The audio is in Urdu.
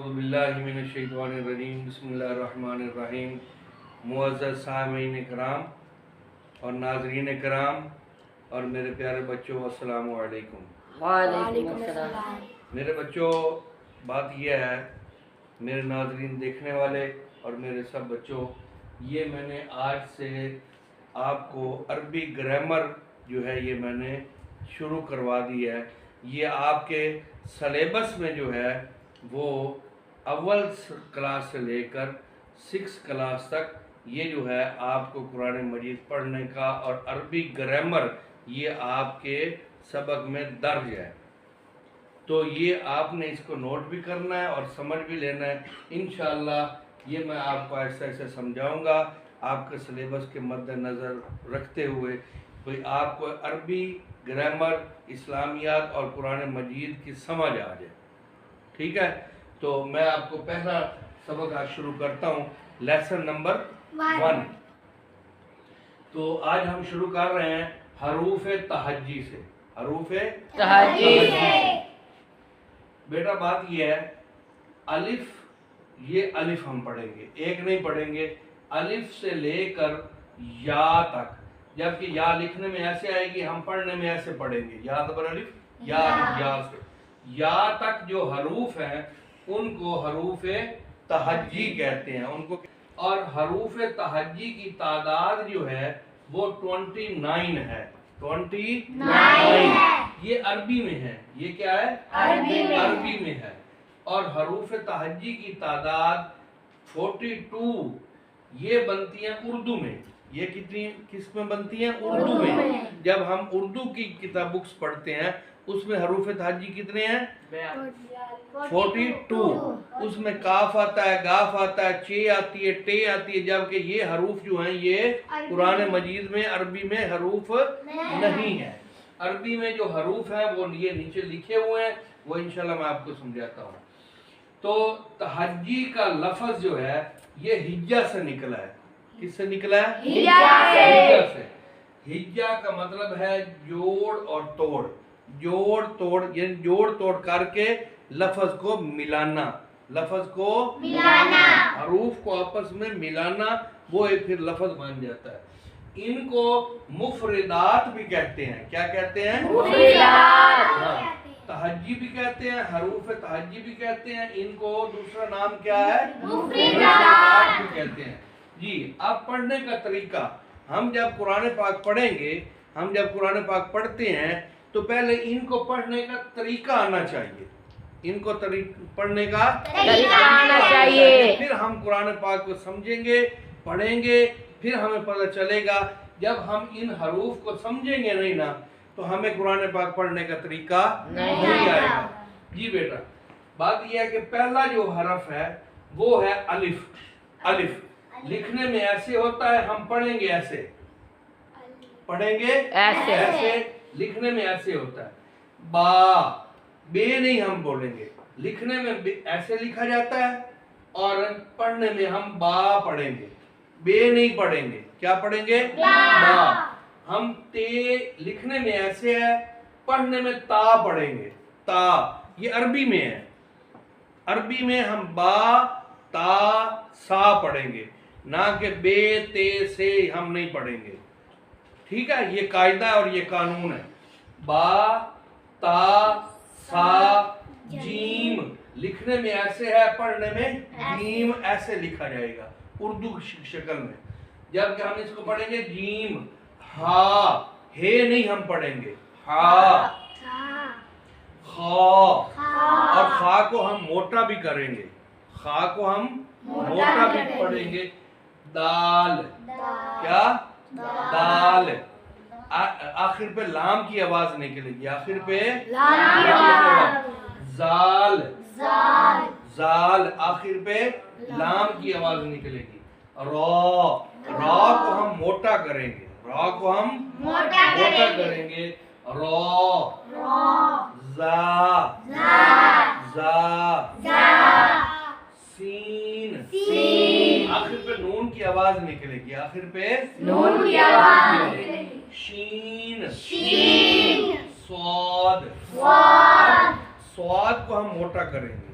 اعوذ باللہ من الشیطان الرجیم بسم اللہ الرحمن الرحیم۔ معزز سامعین کرام اور ناظرین کرام اور میرے پیارے بچوں، السلام علیکم۔ وعلیکم السلام۔ میرے بچوں، بات یہ ہے، میرے ناظرین دیکھنے والے اور میرے سب بچوں، یہ میں نے آج سے آپ کو عربی گرامر جو ہے یہ میں نے شروع کروا دی ہے۔ یہ آپ کے سلیبس میں جو ہے وہ اول کلاس سے لے کر 6 کلاس تک یہ جو ہے آپ کو قرآن مجید پڑھنے کا اور عربی گرامر یہ آپ کے سبق میں درج ہے۔ تو یہ آپ نے اس کو نوٹ بھی کرنا ہے اور سمجھ بھی لینا ہے۔ انشاءاللہ یہ میں آپ کو ایسے ایسے سمجھاؤں گا آپ کے سلیبس کے مد نظر رکھتے ہوئے، کوئی آپ کو عربی گرامر، اسلامیات اور قرآن مجید کی سمجھ آ جائے، ٹھیک ہے؟ تو میں آپ کو پہلا سبق آج شروع کرتا ہوں، لیسن نمبر 1۔ تو آج ہم شروع کر رہے ہیں حروف تہجی سے۔ حروف تہجی سے بیٹا بات یہ ہے، الف، یہ الف ہم پڑھیں گے، ایک نہیں پڑھیں گے، الف سے لے کر یا تک۔ جبکہ یا لکھنے میں ایسے آئے گی، ہم پڑھنے میں ایسے پڑھیں گے، یا زبر الف، یا سے یا تک جو حروف ہیں ان کو حروف تہجی کہتے ہیں ان کو۔ اور حروف تہجی کی تعداد جو ہے وہ 29 ہے۔ 29 یہ عربی میں ہے، یہ کیا ہے؟ عربی میں ہے۔ اور حروف تہجی کی تعداد 42 یہ بنتی ہیں اردو میں۔ یہ کتنی کس میں بنتی ہیں؟ اردو میں۔ جب ہم اردو کی کتاب بکس پڑھتے ہیں اس میں حروف تہجی کتنے ہیں؟ 42۔ اس میں کاف آتا ہے، گاف آتا ہے، چے آتی ہے، ٹے آتی ہے، جبکہ یہ حروف جو ہیں یہ قرآن مجید میں عربی میں حروف نہیں ہیں۔ عربی میں جو حروف ہیں وہ یہ نیچے لکھے ہوئے ہیں، وہ انشاءاللہ میں آپ کو سمجھاتا ہوں۔ تو تہجی کا لفظ جو ہے یہ ہجہ سے نکلا ہے۔ کس سے نکلا ہے؟ ہجہ سے۔ ہجہ کا مطلب ہے جوڑ اور توڑ، جوڑ توڑ، یعنی جوڑ توڑ کر کے لفظ کو ملانا، لفظ کو ملانا، حروف کو آپس میں ملانا، وہ ایک پھر لفظ بن جاتا ہے۔ ان کو مفردات بھی کہتے ہیں۔ کیا کہتے ہیں؟ مفردات۔ تہجی بھی کہتے ہیں، حروف تہجی بھی کہتے ہیں، ان کو دوسرا نام کیا ہے؟ مفردات بھی کہتے ہیں۔ جی، اب پڑھنے کا طریقہ، ہم جب قرآن پاک پڑھیں گے، ہم جب قرآن پاک پڑھتے ہیں تو پہلے ان کو پڑھنے کا طریقہ آنا چاہیے، ان کو پڑھنے کا طریقہ آنا چاہیے، پھر ہم قرآن پاک کو سمجھیں گے، پڑھیں گے، پھر ہمیں پتہ چلے گا۔ جب ہم ان حروف کو سمجھیں گے نہیں نا تو ہمیں قرآن پاک پڑھنے کا طریقہ نہیں آئے گا۔ جی بیٹا، بات یہ ہے کہ پہلا جو حرف ہے وہ ہے الف۔ الف لکھنے میں ایسے ہوتا ہے، ہم پڑھیں گے ایسے، پڑھیں گے ایسے، لکھنے میں ایسے ہوتا ہے۔ با، بے نہیں ہم بولیں گے، لکھنے میں ایسے لکھا جاتا ہے اور پڑھنے میں ہم با پڑھیں گے، بے نہیں پڑھیں گے۔ کیا پڑھیں گے؟ با۔ ہم تے لکھنے میں ایسے ہے، پڑھنے میں تا پڑھیں گے، تا۔ یہ عربی میں ہے، عربی میں ہم با تا سا پڑھیں گے، نہ کہ بے تے سے ہم نہیں پڑھیں گے، ٹھیک ہے؟ یہ قاعدہ اور یہ قانون ہے۔ با تا سا جیم لکھنے میں ایسے ہے، پڑھنے میں جیم ایسے لکھا جائے گا اردو شکل میں۔ جبکہ ہم اس کو پڑھیں گے جیم، ہا، ہے نہیں ہم پڑھیں گے، ہا، خا، اور خا کو ہم موٹا بھی کریں گے، خا کو ہم موٹا بھی پڑھیں گے۔ دال، کیا؟ دال۔ آخر پہ لام کی آواز نکلے گی، آخر پہ زال، زال، آخر پہ لام کی آواز نکلے گی۔ را، را کو ہم موٹا کریں گے، را کو ہم موٹا کریں گے۔ را، زا، زا، سین، آخر پہ نون کی آواز نکلے گی، آخر پہ نون کی آواز نکلے گی۔ شین، صاد، صاد کو ہم موٹا کریں گے،